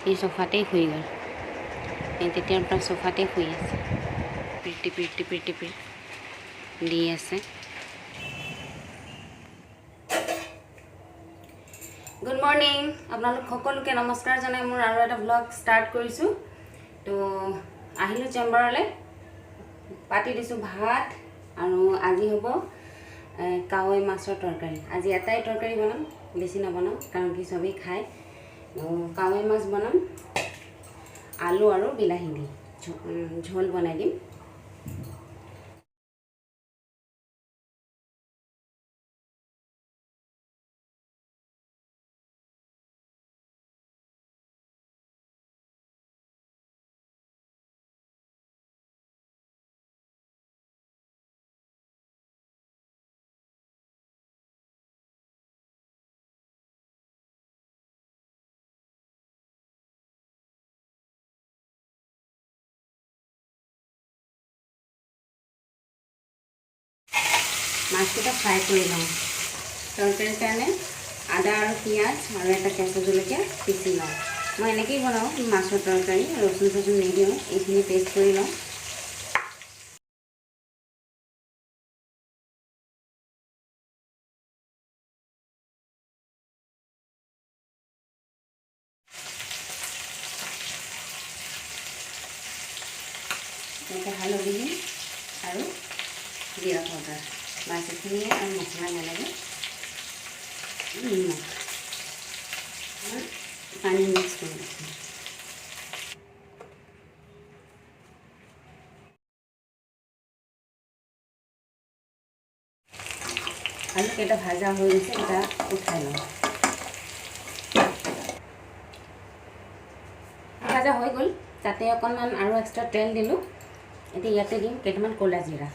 এই সোফাতেই শুই গ'ল। তেতিয়াৰ পৰা সোফাতে শুই আছে, টিপিৰ দি আছে। গুড মৰ্নিং, আপোনালোক সকলোকে নমস্কাৰ জনাই মোৰ আৰু এটা ব্লগ ষ্টাৰ্ট কৰিছোঁ। তো আহিলোঁ চেম্বাৰলৈ, পাতি দিছোঁ ভাত, আৰু আজি হ'ব কাৱৈ মাছৰ তৰকাৰী। আজি এটাই তৰকাৰী বনাম, বেছি নবনাম কাৰণ কি চবেই খায়। কাৱৈ মাছ বনাম, আলু আৰু বিলাহী দি ঝোল বনাই দিম। মাছকেইটা ফ্ৰাই কৰি লওঁ। তৰকাৰীৰ কাৰণে আদা আৰু পিঁয়াজ আৰু এটা কেঁচা জলকীয়া পিচি লওঁ। মই এনেকৈয়ে বনাওঁ মাছৰ তৰকাৰী, ৰচুন চচুন নিদিওঁ, এইখিনি পেষ্ট কৰি লওঁ। এনেকৈ হালধি দিম আৰু জিৰা পাউডাৰ, মাছ এইখিনিয়ে আৰু মছলা নালাগে। নিমখ, পানী মিক্স কৰি দিছোঁ। আলুকেইটা ভাজা হৈ গৈছে, এটা উঠাই লওঁ। ভাজা হৈ গ'ল, তাতে অকণমান আৰু এক্সট্ৰা তেল দিলোঁ। এতিয়া ইয়াতে দিম কেইটামান ক'লা জিৰা।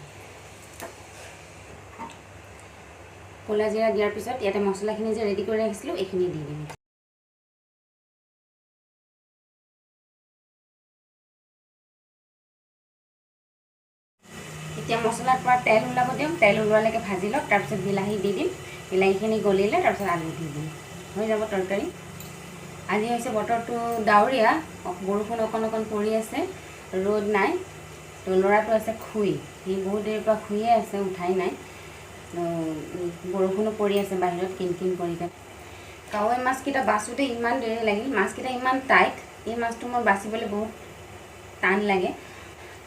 ক'লা জিৰা দিয়াৰ পিছত ইয়াতে মছলাখিনি যে ৰেডি কৰি ৰাখিছিলোঁ এইখিনি দি দিম। এতিয়া মছলাৰ পৰা তেল ওলাব দিম, তেল ওলোৱালৈকে ভাজি লওক, তাৰপিছত বিলাহী দি দিম। বিলাহীখিনি গলিলে তাৰপিছত আলু দি দিম, হৈ যাব তৰকাৰী। আজি হৈছে বতৰটো ডাৱৰীয়া, বৰষুণ অকণ পৰি আছে, ৰ'দ নাই। তো ল'ৰাটো আছে শুই, সি বহুত দেৰিৰ পৰা শুইয়ে আছে, উঠাই নাই। বৰষুণো পৰি আছে বাহিৰত, কিন পৰিকে। কাৱৈ মাছকেইটা বাছোঁতে ইমান দেৰি লাগিল, মাছকেইটা ইমান টাইট। এই মাছটো মোৰ বাচিবলৈ বহুত টান লাগে।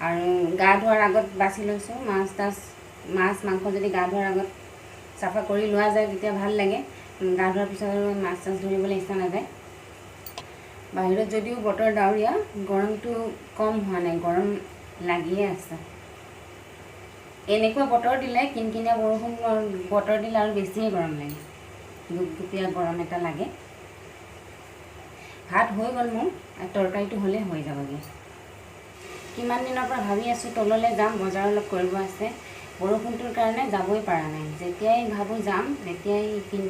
আৰু গা ধোৱাৰ আগত বাছি লৈছোঁ। মাছ মাংস যদি গা ধোৱাৰ আগত চাফা কৰি লোৱা যায় তেতিয়া ভাল লাগে। গা ধোৱাৰ পিছত আৰু মাছ চাছ ধৰিবলৈ ইচ্ছা নাযায়। বাহিৰত যদিও বতৰ ডাৱৰীয়া, গৰমটো কম হোৱা নাই, গৰম লাগিয়ে আছে। এনেকুৱা বতৰ দিলে, কিনকিনীয়া বৰষুণ বতৰ দিলে আৰু বেছিয়ে গৰম লাগে, গুপগুপীয়া গৰম এটা লাগে। ভাত হৈ গ'ল মোৰ, তৰকাৰীটো হ'লে হৈ যাবগৈ। কিমান দিনৰ পৰা ভাবি আছোঁ তললৈ যাম, বজাৰ অলপ কৰিব আছে। বৰষুণটোৰ কাৰণে যাবই পৰা নাই। যেতিয়াই ভাবোঁ যাম, তেতিয়াই কিন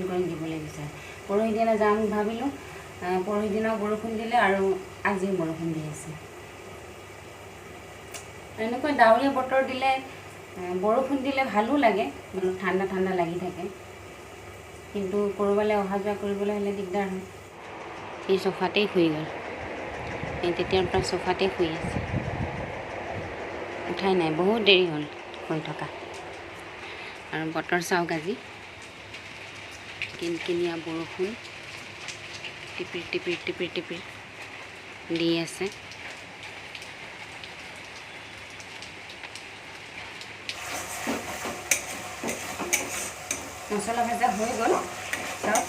কৰি দিবলৈ বিচাৰে। পৰহি দিনা যাম ভাবিলোঁ, পৰহি দিনাও বৰষুণ দিলে আৰু আজিও বৰষুণ দি আছে। এনেকুৱা ডাৱৰীয়া বতৰ দিলে, বৰষুণ দিলে ভালো লাগে, ঠাণ্ডা লাগি থাকে। কিন্তু ক'ৰবালৈ অহা যোৱা কৰিবলৈ হ'লে দিগদাৰ হয়। এই সোফাতেই শুই গ'ল, তেতিয়াৰ পৰা সোফাতে শুই আছে, উঠাই নাই। বহুত দেৰি হ'ল শুই থকা। আৰু বতৰ চাওক আজি, কিনকিনীয়া বৰষুণ টিপিৰ দি আছে। মছলা ভাজা হৈ গ'ল, চাওক।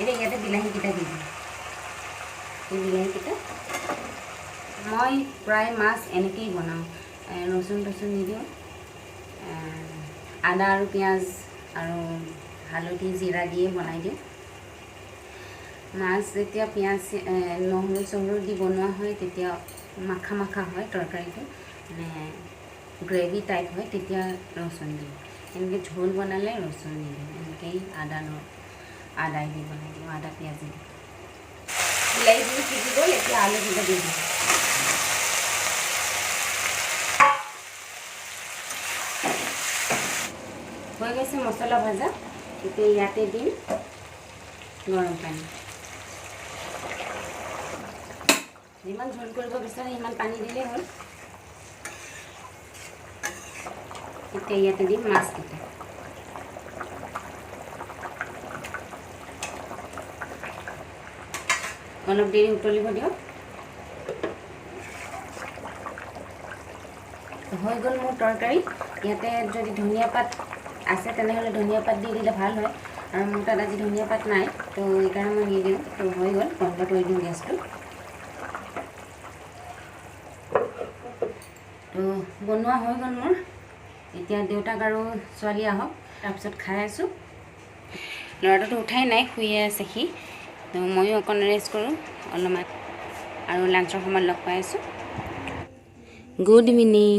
এতিয়া ইয়াতে বিলাহীকেইটা দি দিম। এই বিলাহীকেইটা মই প্ৰায় মাছ এনেকৈয়ে বনাওঁ, ৰচুন টচুন নিদিওঁ। আদা আৰু পিঁয়াজ আৰু হালধি জিৰা দিয়ে বনাই দিওঁ। মাছ যেতিয়া পিঁয়াজ নহৰু চহৰু দি বনোৱা হয় তেতিয়া মাখা হয় তৰকাৰীটো, মানে গ্ৰেভি টাইপ হয়, তেতিয়া ৰচুন দিওঁ। এনেকৈ ঝোল বনালে ৰচুন নিদিওঁ, এনেকৈয়ে আদাই দি বনাই দিওঁ, আদা পিঁয়াজ দি। বিলাহীখিনি সিজি গ'ল, এতিয়া আলুকেইটা দি দিওঁ। হৈ গৈছে মছলা ভাজা, এতিয়া ইয়াতে দিম গৰম পানী যিমান ঝোল কৰিব বিচাৰে সিমান পানী দিলেই হ'ল এতিয়া ইয়াতে দিম মাছকেইটা অলপ দেৰি উতলিব দিয়ক হৈ গ'ল মোৰ তৰকাৰী ইয়াতে যদি ধনিয়া পাত আছে তেনেহ'লে ধনিয়া পাত দি দিলে ভাল হয় আৰু মোৰ তাত আজি ধনিয়া পাত নাই তো এইকাৰণে মই নিদিওঁ তো হৈ গ'ল বন্ধ কৰি দিওঁ গেছটো তো বনোৱা হৈ গ'ল মোৰ এতিয়া দেউতাক আৰু ছোৱালী আহক তাৰপিছত খাই আছোঁ ল'ৰাটোতো উঠাই নাই শুয়ে আছে সি তো ময়ো অকণ ৰেষ্ট কৰোঁ অলপমান আৰু লাঞ্চৰ সময়ত লগ পাই আছোঁ গুড ইভিনিং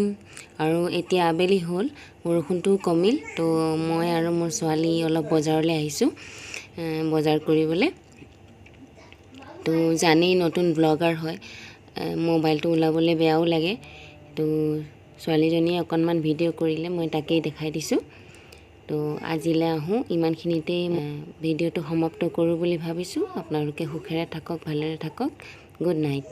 আৰু এতিয়া আবেলি হ'ল বৰষুণটোও কমিল তো মই আৰু মোৰ ছোৱালী অলপ বজাৰলৈ আহিছোঁ বজাৰ কৰিবলৈ তো জানেই নতুন ব্লগাৰ হয় মোবাইলটো ওলাবলৈ বেয়াও লাগে তো ছোৱালীজনীয়ে অকণমান ভিডিঅ' কৰিলে মই তাকেই দেখাই দিছোঁ তো আজিলৈ আহোঁ ইমানখিনিতেই ভিডিঅ'টো সমাপ্ত কৰোঁ বুলি ভাবিছোঁ আপোনালোকে সুখেৰে থাকক ভালেৰে থাকক গুড নাইট